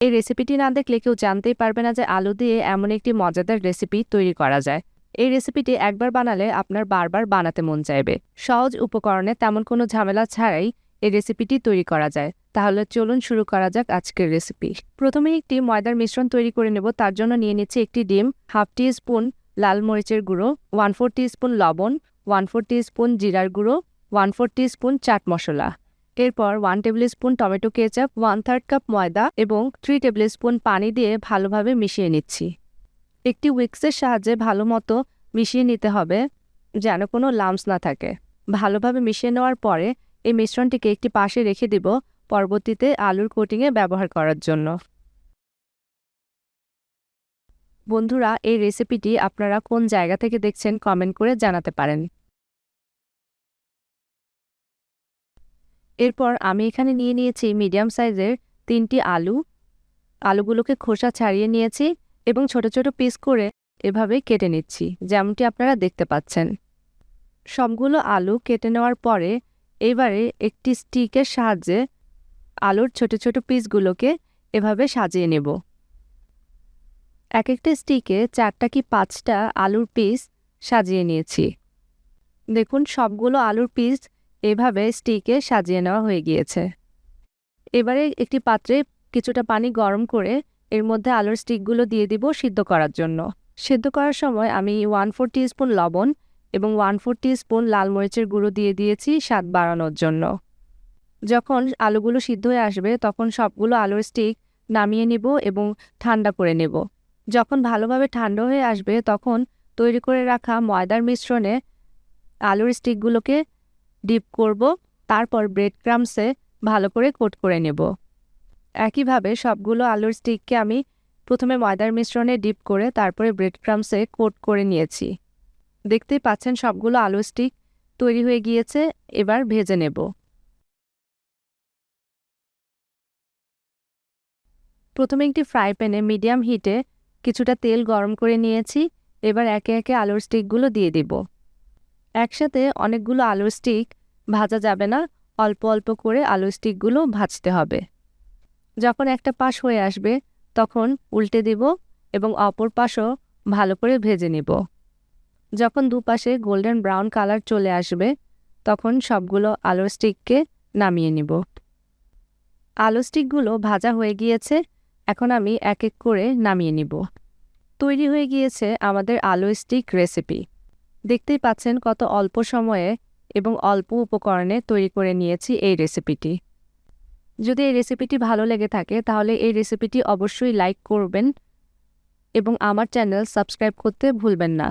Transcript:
এই রেসিপিটি না দেখলে কেউ জানতেই পারবে না যে আলু দিয়ে এমন একটি মজাদার রেসিপি তৈরি করা যায়। এই রেসিপিটি একবার বানালে আপনার বারবার বানাতে মন চাইবে। সহজ উপকরণে তেমন কোনো ঝামেলা ছাড়াই এই রেসিপিটি তৈরি করা যায়। তাহলে চলুন শুরু করা যাক আজকের রেসিপি। প্রথমে একটি ময়দার মিশ্রণ তৈরি করে নেব। তার জন্য নিয়ে নিচ্ছি একটি ডিম, হাফ টি স্পুন লাল মরিচের গুঁড়ো, 1/4 টিস্পুন লবণ, 1/4 টিস্পুন জিরার গুঁড়ো, 1/4 টিস্পুন চাট মশলা। এরপর 1 table spoon tomato ketchup, 1/3 cup ময়দা এবং 3 টেবিল স্পুন পানি দিয়ে ভালোভাবে মিশিয়ে নিচ্ছি। একটি উইক্সের সাহায্যে ভালো মতো মিশিয়ে নিতে হবে যেন কোনো লাম্পস না থাকে। ভালোভাবে মিশিয়ে নেওয়ার পরে এই মিশ্রণটিকে একটি পাশে রেখে দিব পরবর্তীতে আলুর কোটিংয়ে ব্যবহার করার জন্য। বন্ধুরা, এই রেসিপিটি আপনারা কোন জায়গা থেকে দেখছেন কমেন্ট করে জানাতে পারেন। এরপর আমি এখানে নিয়ে নিয়েছি মিডিয়াম সাইজের 3টি আলু। আলুগুলোকে খোসা ছাড়িয়ে নিয়েছি এবং ছোট ছোট পিস করে এভাবে কেটে নিচ্ছি, যেমনটি আপনারা দেখতে পাচ্ছেন। সবগুলো আলু কেটে নেওয়ার পরে এবারে একটি স্টিকের সাহায্যে আলুর ছোট ছোট পিসগুলোকে এভাবে সাজিয়ে নেব। এক একটা স্টিকে 4টা কি 5টা আলুর পিস সাজিয়ে নিয়েছি। দেখুন, সবগুলো আলুর পিস এভাবে স্টিকে সাজিয়ে নেওয়া হয়ে গিয়েছে। এবারে একটি পাত্রে কিছুটা পানি গরম করে এর মধ্যে আলুর স্টিকগুলো দিয়ে দিব সিদ্ধ করার জন্য। সিদ্ধ করার সময় আমি 1/4 টিস্পুন লবণ এবং 1/4 টিস্পুন লাল মরিচের গুঁড়ো দিয়ে দিয়েছি স্বাদ বাড়ানোর জন্য। যখন আলুগুলো সিদ্ধ হয়ে আসবে তখন সবগুলো আলুর স্টিক নামিয়ে নিব এবং ঠান্ডা করে নেব। যখন ভালোভাবে ঠান্ডা হয়ে আসবে তখন তৈরি করে রাখা ময়দার মিশ্রণে আলুর স্টিকগুলোকে ডিপ করব, তারপর ব্রেড ক্রাম্বসে ভালো করে কোট করে নেব। একইভাবে সবগুলো আলুর স্টিককে আমি প্রথমে ময়দার মিশ্রণে ডিপ করে তারপরে ব্রেড ক্রাম্বসে কোট করে নিয়েছি। দেখতেই পাচ্ছেন সবগুলো আলুর স্টিক তৈরি হয়ে গিয়েছে। এবার ভেজে নেব। প্রথমে একটি ফ্রাই প্যানে মিডিয়াম হিটে কিছুটা তেল গরম করে নিয়েছি। এবার একে একে আলুর স্টিকগুলো দিয়ে দিব। একসাথে অনেকগুলো আলুর স্টিক ভাজা যাবে না, অল্প অল্প করে আলুর স্টিকগুলো ভাজতে হবে। যখন একটা পাশ হয়ে আসবে তখন উল্টে দিব এবং অপর পাশও ভালো করে ভেজে নিব। যখন দুপাশে গোল্ডেন ব্রাউন কালার চলে আসবে তখন সবগুলো আলুর স্টিককে নামিয়ে নিব। আলু স্টিকগুলো ভাজা হয়ে গিয়েছে, এখন আমি এক এক করে নামিয়ে নিব। তৈরি হয়ে গিয়েছে আমাদের আলু স্টিক রেসিপি। দেখতেই পাচ্ছেন কত অল্প সময়ে এবং অল্প উপকরণে তৈরি করে নিয়েছি এই রেসিপিটি। যদি এই রেসিপিটি ভালো লেগে থাকে তাহলে এই রেসিপিটি অবশ্যই লাইক করবেন এবং আমার চ্যানেল সাবস্ক্রাইব করতে ভুলবেন না।